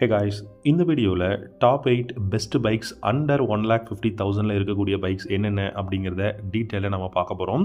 Hey guys, இந்த வீடியோவில் top 8 best bikes under 1,50,000 இருக்கக்கூடிய பைக்ஸ் என்னென்ன அப்படிங்கிறத டீட்டெயிலாக நம்ம பார்க்க போகிறோம்.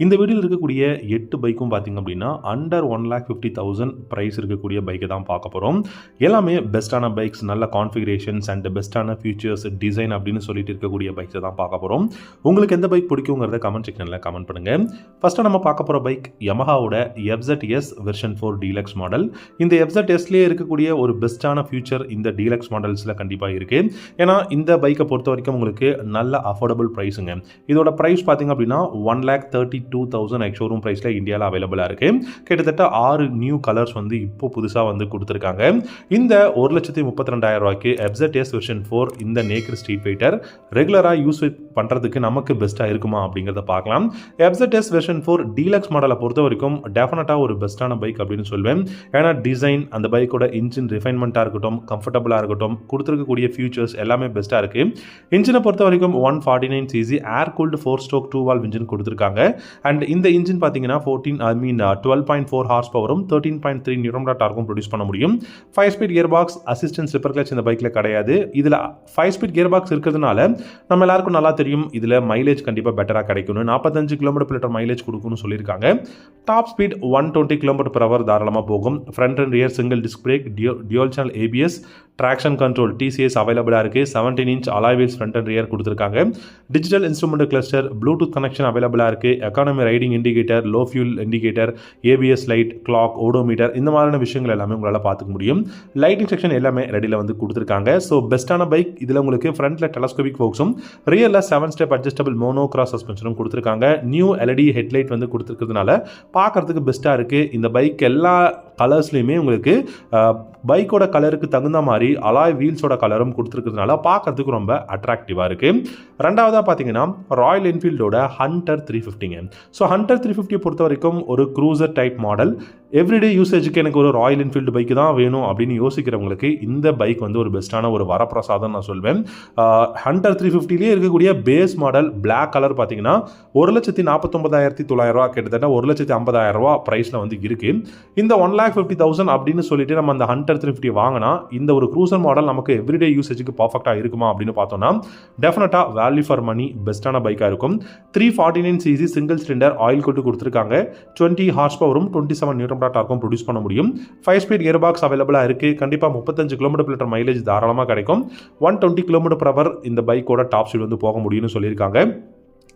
இந்த வீடியோவில் இருக்கக்கூடிய 8 பைக்கும் பார்த்திங்க அப்படின்னா அண்டர் 1,50,000 ப்ரைஸ் இருக்கக்கூடிய பைக்கை தான் பார்க்க போகிறோம். எல்லாமே பெஸ்ட்டான பைக்ஸ், நல்ல கான்ஃபிகரேஷன்ஸ் அண்ட் பெஸ்ட்டான ஃபியூச்சர்ஸ், டிசைன் அப்படின்னு சொல்லிட்டு இருக்கக்கூடிய பைக்ஸை தான் பார்க்க போகிறோம். உங்களுக்கு எந்த பைக் பிடிக்குங்கிறத கமெண்ட் செக்ஷனில் கமெண்ட் பண்ணுங்கள். ஃபஸ்ட்டாக நம்ம பார்க்க போகிற பைக் யமஹாவோட FZS வெர்ஷன் 4 டீலக்ஸ் மாடல். இந்த FZSலேயே இருக்கக்கூடிய ஒரு பெஸ்ட்டான இந்த டீலக்ஸ் மாடல்ஸில் கண்டிப்பாக இருக்குது. ஏன்னா இந்த பைக்கை பொறுத்த வரைக்கும் உங்களுக்கு நல்ல அஃபோர்டபுள் ப்ரைஸுங்க. இதோட ப்ரைஸ் பார்த்திங்க அப்படின்னா 1,32,000 எக்ஷோரூம் ப்ரைஸில் இந்தியாவில் அவைலபிளாக இருக்குது. கிட்டத்தட்ட 6 நியூ கலர்ஸ் வந்து இப்போ புதுசாக வந்து கொடுத்துருக்காங்க. இந்த 1,32,000 ரூபாய்க்கு FZS வெர்ஷன் 4 இந்த நேக்கட் ஸ்ட்ரீட் ஃபைட்டர் ரெகுலராக யூஸ் பண்ணுறதுக்கு நமக்கு பெஸ்ட்டாக இருக்குமா அப்படிங்கிறத பார்க்கலாம். FZS வெர்ஷன் 4 டீலக்ஸ் மாடலை பொறுத்த வரைக்கும் டெஃபினட்டாக ஒரு பெஸ்ட்டான பைக் அப்படின்னு சொல்வேன். ஏன்னா டிசைன், அந்த பைக்கோட இன்ஜின் ரிஃபைன்மெண்ட்டாக இருக்கட்டும், கம்ஃபர்டபுளாக இருக்கட்டும், கொடுத்துருக்கக்கூடிய ஃபியூச்சர்ஸ் எல்லாமே பெஸ்ட்டாக இருக்குது. இன்ஜினை பொறுத்த வரைக்கும் 149cc ஏர் கூல்டு 4-stroke 2-valve இன்ஜின் கொடுத்துருக்காங்க. அண்ட் இந்த இன்ஜின் பார்த்தீங்கன்னா 12.4 ஹார்ஸ் பவரும் 13.3 நியூட்டன் டார்க்கும் ப்ரொடியூஸ் பண்ண முடியும். 5-speed gear box, assistant slipper clutch இந்த பைக்கில் கிடையாது. இதில் 5-speed கியர் பாக்ஸ் இருக்கிறதுனால நம்ம எல்லாருக்கும் நல்லா தெரியும் இதில் மைலேஜ் கண்டிப்பாக பெட்டராக கிடைக்கணும். 45 km/லிட்டர் மைலேஜ் கொடுக்கும்னு சொல்லியிருக்காங்க. டாப் ஸ்பீட் 120 km/h தாராளமாக போகும். Front and rear single disc brake, dual channel ABS, traction control TCS அவைலபிளாக இருக்குது. 17-inch alloy wheels front and rear கொடுத்துருக்காங்க. Digital instrument cluster, bluetooth connection அவைலபிளாக இருக்குது. Economy riding indicator, low fuel indicator, ABS light, clock, odometer, இந்த மாதிரியான விஷயங்கள் எல்லாமே உங்களால் பார்த்துக்க முடியும். லைட்டிங் செக்ஷன் எல்லாமே ரெடியில் வந்து கொடுத்துருக்காங்க. ஸோ பெஸ்ட்டான பைக். இதில் உங்களுக்கு ஃப்ரண்ட்டில் டெலஸ்கோபிக் ஃபோக்ஸும் ரியலில் 7-step அட்ஜஸ்டபிள் மோனோ கிராஸ் சஸ்பென்ஷனும் கொடுத்துருக்காங்க. நியூ LED ஹெட்லைட் வந்து கொடுத்துருக்கிறதுனால பார்க்கறதுக்கு பெஸ்ட்டாக இருக்குது. இந்த பைக் எல்லா கலர்ஸ்லையுமே உங்களுக்கு பைக்கோட கலருக்கு தகுந்த மாதிரி அலாய் வீல்ஸோட கலரும் கொடுத்துருக்கிறதுனால பார்க்கறதுக்கு ரொம்ப அட்ராக்டிவாக இருக்குது. ரெண்டாவதாக பார்த்தீங்கன்னா ராயல் என்ஃபீல்டோட ஹண்டர் 350ங்க. ஸோ ஹண்டர் 350 பொறுத்த வரைக்கும் ஒரு க்ரூசர் டைப் மாடல். எவ்ரிடே யூசேஜுக்கு எனக்கு ஒரு ராயல் என்ஃபீல்டு பைக் தான் வேணும் அப்படின்னு யோசிக்கிறவங்களுக்கு இந்த பைக் வந்து ஒரு பெஸ்ட்டான ஒரு வரப்பிரசாதம் நான் சொல்வேன். ஹண்டர் 350லேயே இருக்கக்கூடிய பேஸ் மாடல் பிளாக் கலர் பார்த்தீங்கன்னா 1,49,900 ரூபா, கிட்டத்தட்ட 1,50,000 ரூபா ப்ரைஸில் வந்து இருக்குது. இந்த 1,50,000 அப்படின்னு சொல்லிட்டு நம்ம அந்த ஹண்டர் 350 வாங்கினா இந்த ஒரு க்ரூசர் மாடல் நமக்கு எவ்ரிடே யூசேஜுக்கு பர்ஃபெக்டாக இருக்குமா அப்படின்னு பார்த்தோம்னா டெஃபினட்டாக வேல்யூ ஃபார் மணி பெஸ்ட்டான பைக்காக இருக்கும். 349cc சிங்கிள் சிலிண்டர் ஆயில் கொட்டு கொடுத்துருக்காங்க. 20 ஹார்ஸ் பவரும் 27 நியூட்டன் டார்க்கும் ப்ரொடியூஸ் பண்ண முடியும். 5-speed கியர் பாக்ஸ் அவைலபிளாக இருக்குது. கண்டிப்பாக 35 km/h மைலேஜ் தாராளமாக கிடைக்கும். 120 km/h இந்த பைக்கோட டாப் ஸ்பீட் வந்து போக முடியும்னு சொல்லியிருக்காங்க.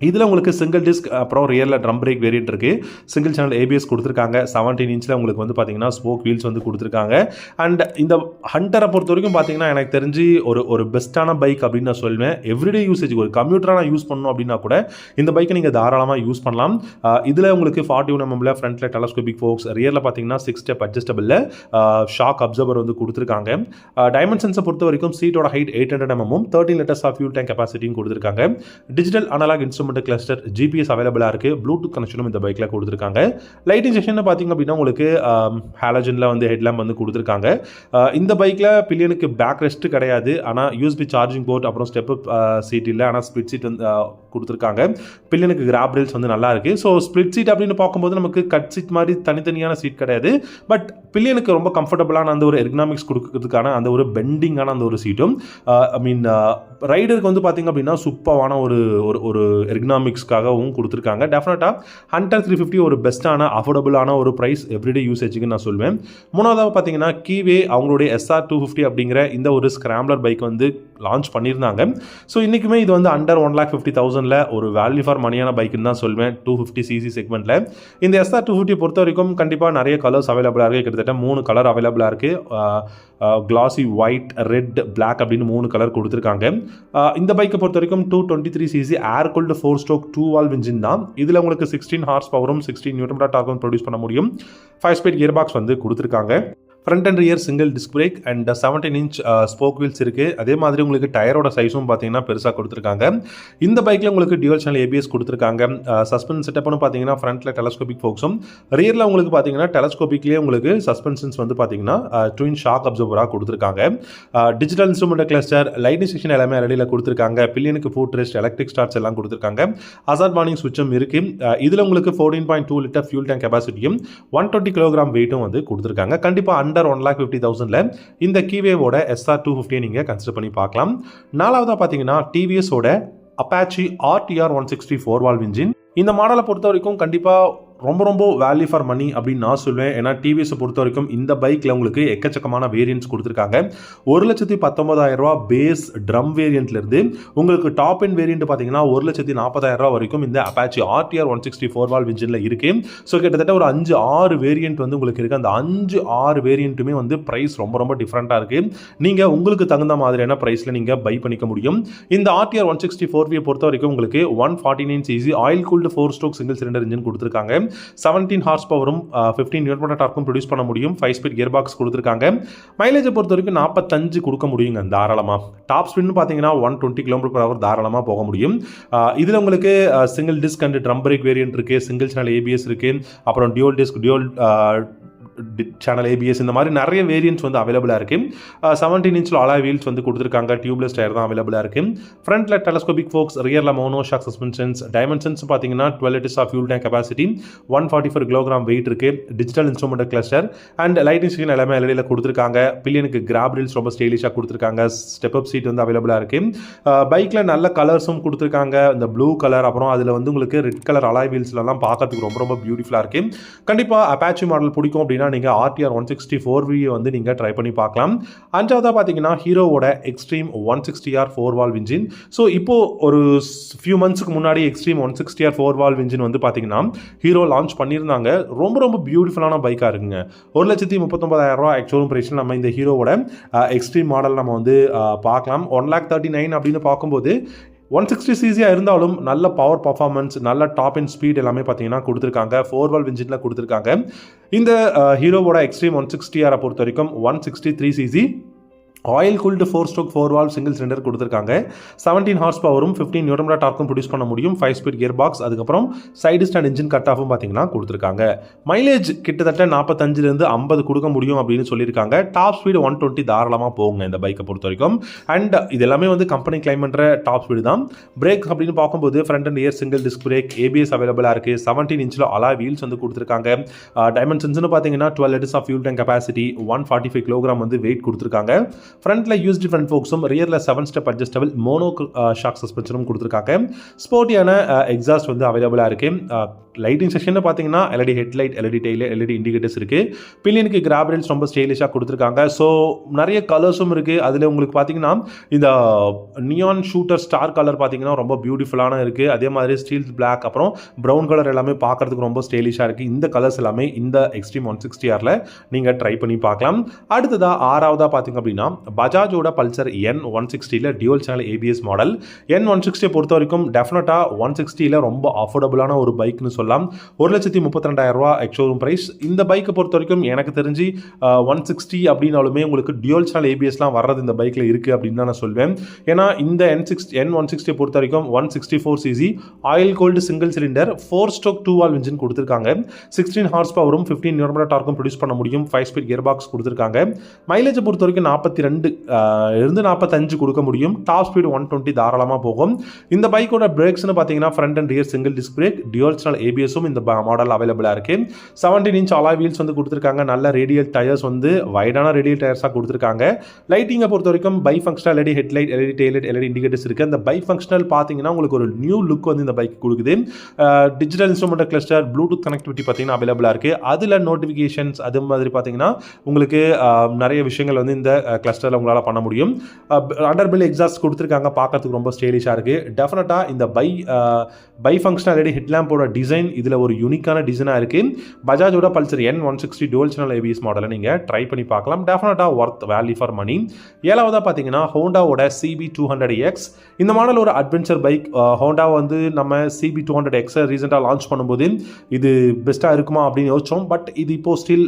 இதில் உங்களுக்கு சிங்கிள் டிஸ்க், அப்புறம் ரியரில் ட்ரம் பிரேக் வேரியன்ட் இருக்குது. சிங்கிள் சேனல் ABS கொடுத்துருக்காங்க. 17-inch உங்களுக்கு வந்து பார்த்தீங்கன்னா ஸ்போக் வீல்ஸ் வந்து கொடுத்துருக்காங்க. அண்ட் இந்த ஹண்டரை பொறுத்த வரைக்கும் பார்த்தீங்கன்னா எனக்கு தெரிஞ்சு ஒரு பெஸ்ட்டான பைக் அப்படின்னு நான் சொல்வேன். எவ்ரிடே யூசேஜ், ஒரு கம்யூட்டராக நான் யூஸ் பண்ணணும் அப்படின்னா கூட இந்த பைக்கை நீங்கள் தாராளமாக யூஸ் பண்ணலாம். இதில் உங்களுக்கு 41 mm ஃப்ரண்ட்டில் டெலஸ்கோபிக் ஃபோக்ஸ், ரியரில் பார்த்தீங்கன்னா 6-step அட்ஜஸ்டபிளில் ஷாக் அப்சர்வர் வந்து கொடுத்துருக்காங்க. டைமென்ஷன்ஸை பொறுத்த வரைக்கும் சீட்டோட height 800 mm, 13 liters of fuel tank கெப்பாசிட்டியும் கொடுத்துருக்காங்க. Digital analogue instrument cluster, GPS அவைலபிளாக இருக்குது. ப்ளூடூத் கனெக்ஷனும் இந்த பைக்கில் கொடுத்துருக்காங்க. லைட்டிங் செக்ஷன் பார்த்தீங்க அப்படின்னா உங்களுக்கு ஹாலஜனில் வந்து ஹெட்லாம்ப் வந்து கொடுத்துருக்காங்க. இந்த பைக்கில் பில்லியனுக்கு பேக் ரெஸ்ட் கிடையாது. ஆனால் USB சார்ஜிங் போர்ட், அப்புறம் ஸ்டெப் சீட் இல்லை, ஆனால் ஸ்பிளிட் சீட் வந்து கொடுத்துருக்காங்க. பில்லியனுக்கு கிராப் ரேல்ஸ் வந்து நல்லா இருக்குது. ஸோ ஸ்பிளிட் சீட் அப்படின்னு பார்க்கும்போது நமக்கு கட் சீட் மாதிரி தனித்தனியான சீட் கிடையாது. பட் பில்லியனுக்கு ரொம்ப கம்ஃபர்டபுளான அந்த ஒரு எர்கனாமிக்ஸ் கொடுக்கறதுக்கான அந்த ஒரு பெண்டிங்கான அந்த ஒரு சீட்டும், ரைடருக்கு வந்து பார்த்தீங்க அப்படின்னா சூப்பரான ஒரு எர்கனாமிக்ஸ்க்காகவும் கொடுத்துருக்காங்க. டெஃபினட்டாக ஹண்டர் 350 ஒரு பெஸ்ட்டான அஃபோர்டபுளான ஒரு ப்ரைஸ் எவ்ரிடே யூசேஜுக்கு நான் சொல்வேன். மூணாவதாக பார்த்தீங்கன்னா கீவே அவங்களுடைய SR250 அப்படிங்கிற இந்த ஒரு ஸ்கிராம்லர் பைக் வந்து லான்ச் பண்ணியிருந்தாங்க. ஸோ இன்றைக்குமே இது வந்து அண்டர் 1,50,000 ஒரு வேல்யூ ஃபார் மணியான பைக்குன்னு தான் சொல்வேன். 250cc செக்மெண்ட்டில் இந்த SR250 பொறுத்த வரைக்கும் கண்டிப்பாக நிறைய கலர்ஸ் அவைலபிளாக இருக்குது. கிட்டத்தட்ட 3 கலர் அவைலபிளாக இருக்குது. கிளாசி, ஒயிட், ரெட், பிளாக் அப்படின்னு 3 கலர் கொடுத்துருக்காங்க. இந்த பைக்கை பொறுத்த வரைக்கும் 223cc ஏர் கூல்டு 4-stroke 2-valve இன்ஜின் தான். இதில் உங்களுக்கு 16 ஹார்ஸ் பவரும் 16 நியூட்டன் டார்க்கும் ப்ரொடியூஸ் பண்ண முடியும். 5-speed கியர் பாக்ஸ் வந்து கொடுத்துருக்காங்க. Front and rear single disc break and 17-inch spoke wheels இருக்குது. அதே மாதிரி உங்களுக்கு டயரோட சைஸும் பார்த்தீங்கன்னா பெருசாக கொடுத்துருக்காங்க. இந்த பைக்கில் உங்களுக்கு டியூல் சேனல் ABS கொடுத்துருக்காங்க. சஸ்பென்ஷன் செட்டப்னு பார்த்தீங்கன்னா ஃப்ரண்ட்டில் டெலஸ்கோபிக் ஃபோக்ஸும், ரியரில் உங்களுக்கு பார்த்தீங்கன்னா டெலஸ்கோபிக்லேயே உங்களுக்கு சஸ்பென்ஷன்ஸ் வந்து பார்த்தீங்கன்னா ட்வின் ஷாக் அப்சர்வராக கொடுத்துருக்காங்க. Digital instrument cluster, lighting section எல்லாமே ரெடியில் கொடுத்துருக்காங்க. பில்லியனுக்கு ஃபுட் ரெஸ்ட், எலக்ட்ரிக் ஸ்டார்ட்ஸ் எல்லாம் கொடுத்துருக்காங்க. ஹசார்ட் வார்னிங் சுவிட்சும் இருக்குது. இதில் உங்களுக்கு 14.2 லிட்டர் ஃபியூல் டேங்க் கெப்பாசிட்டியும் 120 kg வெயிட்டும் வந்து கொடுத்துருக்காங்க. கண்டிப்பாக அண்டர் 1,50,000ல இந்த கீவேவோட SR 250 நீங்கள் கன்சிடர் பண்ணி பார்க்கலாம். நாலாவதாக பார்த்தீங்கன்னா டிவிஎஸோட அப்பாச்சி RTR 160 4-valve இன்ஜின். இந்த மாடலை பொறுத்த வரைக்கும் கண்டிப்பாக ரொம்ப வேல்யூ ஃபார் மணி அப்படின்னு நான் சொல்லுவேன். ஏன்னா டிவிஎஸை பொறுத்த வரைக்கும் இந்த பைக்கில் உங்களுக்கு எக்கச்சக்கமான வேரியன்ட்ஸ் கொடுத்துருக்காங்க. 1,19,000 பேஸ் ட்ரம் வேரியண்ட்லேருந்து உங்களுக்கு டாப் எண்ட் வேரியண்ட் பார்த்தீங்கன்னா 1,40,000 வரைக்கும் இந்த அப்பாச்சி RTR 160 4-valve இன்ஜினில் இருக்குது. ஸோ கிட்டத்தட்ட ஒரு 5-6 வேரியண்ட் வந்து உங்களுக்கு இருக்குது. அந்த 5-6 வேரியண்ட்டுமே வந்து ப்ரைஸ் ரொம்ப டிஃப்ரெண்ட்டாக இருக்குது. நீங்கள் உங்களுக்கு தகுந்த மாதிரியான ப்ரைஸில் நீங்கள் பை பண்ணிக்க முடியும். இந்த RTR 160 4V பொறுத்த வரைக்கும் உங்களுக்கு 149cc oil cooled 4-stroke single cylinder engine கொடுத்துருக்காங்க. 17 ஹார்ஸ் பவரும் 15 நியூட்டன் டார்க்கும் ப்ரொடியூஸ் பண்ண முடியும். 5 ஸ்பீட் கியர் பாக்ஸ் கொடுத்துருக்காங்க. மைலேஜை பொறுத்த வரைக்கும் 45 கொடுக்க முடியுங்க தாராளமாக. டாப் ஸ்பீட்னு பார்த்தீங்கன்னா 120 km/h தாராளமாக போக முடியும். இதில் உங்களுக்கு single disk and drum break variant இருக்குது, சிங்கிள் சேனல் ABS இருக்குது, அப்புறம் dual disk dual channel ABS இந்த மாதிரி நிறைய வேரியன்ட்ஸ் வந்து அவைலபிளாக இருக்குது. 17 இன்ச்சில் அலாய் வீல்ஸ் வந்து கொடுத்துருக்காங்க. டியூப்லெஸ் டயர் தான் அவைலபிளாக இருக்குது. ஃப்ரண்ட்டில் டெலஸ்கோபிக் ஃபோக்ஸ், ரியரில் மோனோ ஷாக் சஸ்பென்ஷன்ஸ். டைமென்ஷன்ஸ் பார்த்தீங்கன்னா 12 liters of fuel tank capacity, 144 kg weight இருக்குது. Digital instrument cluster and lighting section எல்லாமே LEDல கொடுத்துருக்காங்க. பில்லியனுக்கு கிராப் ரீல்ஸ் ரொம்ப ஸ்டைலிஷாக கொடுத்துருக்காங்க. ஸ்டெப் அப் சீட் வந்து அவைலபிளாக இருக்குது. பைக்கில் நல்ல கலர்ஸும் கொடுத்துருக்காங்க. இந்த ப்ளூ கலர், அப்புறம் அதில் வந்து உங்களுக்கு ரெட் கலர் அலாய் வீல்ஸ்லாம் பார்க்கறதுக்கு ரொம்ப பியூட்டிஃபுல்லாக இருக்குது. கண்டிப்பாக அப்பாச்சி மாடல் பிடிக்கும் அப்படின்னா நீங்கள் RTR 160 4V வந்து நீங்கள் ட்ரை பண்ணி பார்க்கலாம். அஞ்சாவதாக பார்த்தீங்கன்னா ஹீரோவோட extreme 160R 4-valve engine. So இப்போது ஒரு ஃபியூ மந்த்ஸ்க்கு முன்னாடி எக்ஸ்ட்ரீம் 160R 4-valve இன்ஜின் வந்து பார்த்தீங்கன்னா ஹீரோ லான்ச் பண்ணியிருந்தாங்க. ரொம்ப பியூட்டிஃபுல்லான பைக்காக இருக்குங்க. 1,39,000 எக்ஸ்ஷோரூம் ப்ரைஸில் நம்ம இந்த ஹீரோவோட எக்ஸ்ட்ரீம் மாடல் நம்ம வந்து பார்க்கலாம். 1,39,000 அப்படின்னு பார்க்கும்போது 160cc இருந்தாலும் நல்ல பவர் பர்ஃபார்மன்ஸ், நல்ல டாப் அண்ட் ஸ்பீட் எல்லாமே பார்த்தீங்கன்னா கொடுத்துருக்காங்க. 4-valve இன்ஜினில் கொடுத்துருக்காங்க. இந்த ஹீரோவோட எக்ஸ்ட்ரீம் 160R பொறுத்த வரைக்கும் 163cc oil cooled 4-stroke 4-valve single cylinder கொடுத்துருக்காங்க. 17 ஹார்ஸ் பவரும் 15 நியூட்டன் டார்க்கும் ப்ரொடியூஸ் பண்ண முடியும். 5 ஸ்பீட் கியர் பாக்ஸ், அதுக்கப்புறம் சைடு ஸ்டாண்ட் இன்ஜின் கட் ஆஃபும் பார்த்தீங்கன்னா கொடுத்துருக்காங்க. மைலேஜ் கிட்டத்தட்ட 45லேருந்து 50 கொடுக்க முடியும் அப்படின்னு சொல்லியிருக்காங்க. டாப் ஸ்பீடு 120 தாராளமாக போகுங்க இந்த பைக்கை பொறுத்த வரைக்கும். அண்ட் இது எல்லாமே வந்து கம்பெனி கிளைம் பண்ணுற டாப் ஸ்பீடு தான். பிரேக் அப்படின்னு பார்க்கும்போது front and year single disc break, ABS அவைலபிளாக இருக்குது. 17 இன்ச்சில் அலாய் வீல்ஸ் வந்து கொடுத்துருக்காங்க. டைமென்ஷன்ஸ்னு பார்த்தீங்கன்னா 12 liters of fuel tank capacity, 145 kg வந்து வெயிட் கொடுத்துருக்காங்க. ஃப்ரண்ட்டில் யூஸ்டு ஃப்ரண்ட் ஃபோக்ஸும், ரியரில் 7 ஸ்டெப் அட்ஜஸ்டபிள் மோனோ ஷாக் சஸ்பென்ஷனும் கொடுத்துருக்காங்க. ஸ்போர்ட்டியான எக்ஸாஸ்ட் வந்து அவைலபிளாக இருக்குது. லைட்டிங் செக்ஷனில் பார்த்தீங்கன்னா LED headlight, LED tail, LED indicators இருக்குது. பில்லியனுக்கு கிராப் ரீல்ஸ் ரொம்ப ஸ்டைலிஷாக கொடுத்துருக்காங்க. ஸோ நிறைய கலர்ஸும் இருக்குது. அதில் உங்களுக்கு பார்த்தீங்கன்னா இந்த நியான் ஷூட்டர் ஸ்டார் கலர் பார்த்தீங்கன்னா ரொம்ப பியூட்டிஃபுல்லான இருக்குது. அதே மாதிரி ஸ்டீல் பிளாக், அப்புறம் ப்ரௌன் கலர் எல்லாமே பார்க்குறதுக்கு ரொம்ப ஸ்டைலிஷாக இருக்குது. இந்த கலர்ஸ் எல்லாமே இந்த எக்ஸ்ட்ரீம் 160Rல நீங்கள் ட்ரை பண்ணி பார்க்கலாம். அடுத்ததாக ஆறாவதாக பார்த்தீங்க அப்படின்னா பஜாஜோட பல்சர் N160ல dual channel ABS model. N160 பொறுத்த வரைக்கும் டெஃபினட்டாக 160ல ரொம்ப அஃபோர்டபுளான ஒரு பைக்னு சொல்லலாம். 1,32,000 எக்ஸ்ஷோரூம் பிரைஸ். இந்த பைக்கை பொறுத்த வரைக்கும் எனக்கு தெரிஞ்சு 160 அப்படின்னாலுமே உங்களுக்கு டியூவல் சேனல் ABSலாம் வர்றது இந்த பைக்கில் இருக்குது அப்படின்னு தான் நான் சொல்வேன். ஏன்னா இந்த N160 பொறுத்த வரைக்கும் 164cc oil gold single cylinder 4-stroke 2-valve engine கொடுத்துருக்காங்க. 16 ஹார்ஸ் பவரும் 15 நியூட்டன் டார்க்கும் ப்ரொடியூஸ் பண்ண முடியும். 5 ஸ்பீட் கியர் பாக்ஸ் கொடுத்துருக்காங்க. மைலேஜை பொறுத்த வரைக்கும் 42 இருந்து 45 கொடுக்க முடியும். டாப் ஸ்பீடு 120 தாராளமாக போகும். இந்த பைக்கோட பிரேக்ஸ்னு பார்த்தீங்கன்னா front and rear single disc brake, dual channel ABSும் இந்த மாடல் அவைலபிளாக இருக்குது. 17 இன்ச் அலாய் வீல்ஸ் வந்து கொடுத்துருக்காங்க. நல்ல ரேடியல் டயர்ஸ் வந்து வைடான ரேடியல் டயர்ஸாக கொடுத்துருக்காங்க. லைட்டிங்கை பொறுத்த வரைக்கும் by functional LED headlight, LED taillight, LED indicators இருக்குது. அந்த பை ஃபங்க்ஷனல் பார்த்தீங்கன்னா உங்களுக்கு ஒரு நியூ லுக் வந்து இந்த பைக் கொடுக்குது. Digital instrument cluster, Bluetooth connectivity பார்த்தீங்கன்னா அவைலபிளாக இருக்குது. அதில் நோட்டிஃபிகேஷன்ஸ் அது மாதிரி பார்த்தீங்கன்னா உங்களுக்கு நிறைய விஷயங்கள் வந்து இந்த கிளஸ்டரில் உங்களால் பண்ண முடியும். அண்டர் பில் எக்ஸாஸ்ட் கொடுத்துருக்காங்க. பார்க்கறதுக்கு ரொம்ப ஸ்டைலிஷாக இருக்குது. டெஃபினட்டாக இந்த பை ஃபங்க்ஷனல் LED ஹெட்லாம்போட டிசைன் இதில் ஒரு யூனிக்கான டிசைனாக இருக்குது. பஜாஜோட Pulsar N160 dual channel ABS மாடலை நீங்கள் ட்ரை பண்ணி பார்க்கலாம். டெஃபினட்டாக ஒர்த் வேல்யூ ஃபார் மணி. ஏழாவதாக பார்த்தீங்கன்னா ஹோண்டாவோட CB200X. இந்த மாடல் ஒரு அட்வென்ச்சர் பைக். ஹோண்டா வந்து நம்ம CB200X ரீசெண்டாக லான்ச் பண்ணும்போது இது பெஸ்ட்டாக இருக்குமா அப்படின்னு யோசிச்சோம். பட் இது இப்போ ஸ்டில்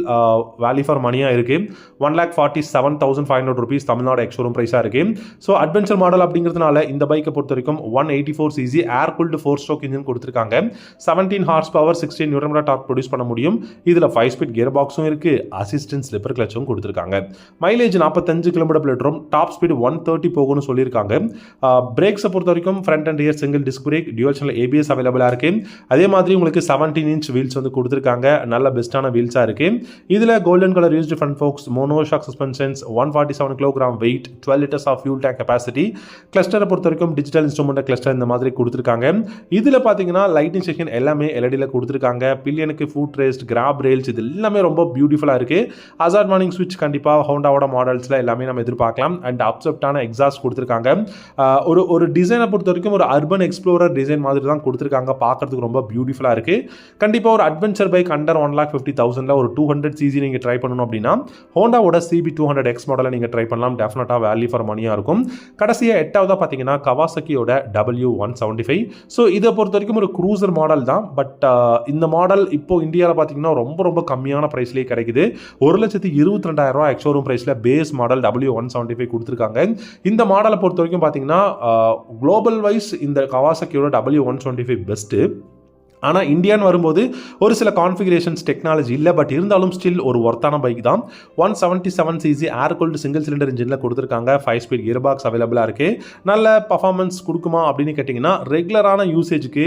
வேல்யூ ஃபார் மணியாக இருக்குது. 1,47,500 rupees தமிழ்நாடு எக்ஸ்ஷோரூம் ப்ரைஸாக இருக்குது. ஸோ அட்வென்ச்சர் மாடல் அப்படிங்கிறதுனால இந்த பைக்கை பொறுத்த வரைக்கும் 184cc ஏர் கூல்டு 4-stroke இன்ஜின் கொடுத்துருக்காங்க. 17 13 horsepower 16 newton metre torque produce பண்ண முடியும். இதில் 5 ஸ்பீட் கியர் பாக்ஸும் இருக்கு, அசிஸ்டன்ட் ஸ்லிப்பர் கிளச்சும் கொடுத்துருக்காங்க. மைலேஜ் 45 கிலோமீட்டர் லிட்டரும், டாப் ஸ்பீடு 130 போகும்னு சொல்லியிருக்காங்க. பிரேக்ஸை பொறுத்த வரைக்கும் front and rear single disc brake, dual channel ABS அவைலபிளாக இருக்கு. அதே மாதிரி உங்களுக்கு 17 இன்ச் வீல்ஸ் வந்து கொடுத்துருக்காங்க, நல்ல பெஸ்ட்டான வீல்ஸாக இருக்கு. இதில் golden colour used front forks, mono shock suspensions, 147 kilogram weight, 12 litres of fuel tank capacity. கிளஸ்டரை பொறுத்த வரைக்கும் டிஜிட்டல் இன்ஸ்ட்ருமெண்ட் கிளஸ்டர் இந்த மாதிரி கொடுத்துருக்காங்க. இதில் பார்த்தீங்கன்னா லைட்டிங் செக்ஷன் எல்லாமே எல்இடியில் கொடுத்துருக்காங்க. பில்லியனுக்கு ஃபுட் ரெஸ்ட், கிராப் ரெயில்ஸ் இது எல்லாமே ரொம்ப பியூட்டிஃபுல்லாக இருக்குது. ஹசார்ட் வார்னிங் ஸ்விட்ச் கண்டிப்பாக ஹோண்டாவோட மாடல்ஸில் எல்லாமே நம்ம எதிர்பார்க்கலாம். அண்ட் அப்செப்டான எக்ஸாஸ்ட் கொடுத்துருக்காங்க. ஒரு டிசைனை பொறுத்த வரைக்கும் ஒரு அர்பன் எக்ஸ்ப்ளோரர் டிசைன் மாதிரி தான் கொடுத்துருக்காங்க. பார்க்கறதுக்கு ரொம்ப பியூட்டிஃபுல்லாக இருக்குது. கண்டிப்பாக ஒரு அட்வென்ச்சர் பைக் அண்டர் 1,50,000 ஒரு 200 சிசி நீங்கள் ட்ரை பண்ணணும் அப்படின்னா ஹோண்டாவோட CB200X மாடலை நீங்கள் ட்ரை பண்ணலாம். டெஃபினட்டாக வேல்யூ ஃபார் மணியாக இருக்கும். கடைசியாக 8வது பார்த்தீங்கன்னா கவாசக்கியோட W175. ஸோ இதை பொறுத்த வரைக்கும் ஒரு க்ரூசர் மாடல் தான். பட் இந்த மாடல் இப்போ இந்தியாவில் பார்த்தீங்கன்னா ரொம்ப ரொம்ப கம்மியான ப்ரைஸ்லேயே கிடைக்குது. 1,22,000 எக்ஸ்ஷோரூம் ப்ரைஸில் பேஸ் மாடல் W175 கொடுத்துருக்காங்க. இந்த மாடலை பொறுத்த வரைக்கும் பார்த்தீங்கன்னா குளோபல் வைஸ் இந்த கவாசக்கியோட W125 பெஸ்ட்டு. ஆனால் இந்தியான்னு வரும்போது ஒரு சில கான்ஃபிகரேஷன்ஸ் டெக்னாலஜி இல்லை. பட் இருந்தாலும் ஸ்டில் ஒரு ஒர்த்தான பைக் தான். 177 CC air cooled single cylinder இன்ஜினில் கொடுத்துருக்காங்க. 5 ஸ்பீட் கியர் பாக்ஸ் அவைலபிளாக இருக்குது. நல்ல பர்ஃபார்மன்ஸ் கொடுக்குமா அப்படின்னு கேட்டிங்கன்னா ரெகுலரான யூசேஜுக்கு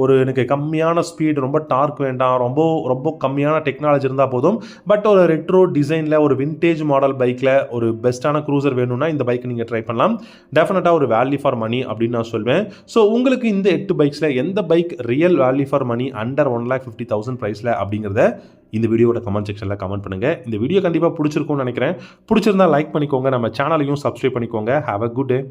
ஒரு எனக்கு கம்மியான ஸ்பீட், ரொம்ப டார்க் வேண்டாம், ரொம்ப ரொம்ப கம்மியான டெக்னாலஜி இருந்தால் போதும். பட் ஒரு ரெட்ரோ டிசைனில் ஒரு விண்டேஜ் மாடல் பைக்கில் ஒரு பெஸ்ட்டான க்ரூசர் வேணும்னா இந்த பைக் நீங்கள் ட்ரை பண்ணலாம். டெஃபினட்டாக ஒரு வேல்யூ ஃபார் மணி அப்படின்னு நான் சொல்வேன். ஸோ உங்களுக்கு இந்த 8 பைக்ஸில் எந்த bike real value for money under 1,50,000 பிரைஸ்ல அப்படிங்கிறத இந்த வீடியோட கமெண்ட் செக்ஷனில் கமெண்ட் பண்ணுங்க. இந்த வீடியோ கண்டிப்பாக பிடிச்சிருக்கும்னு நினைக்கிறேன். பிடிச்சிருந்தா லைக் பண்ணிக்கோங்க, நம்ம சேனலையும் சப்ஸ்கிரைப் பண்ணிக்கோங்க. Have a good day.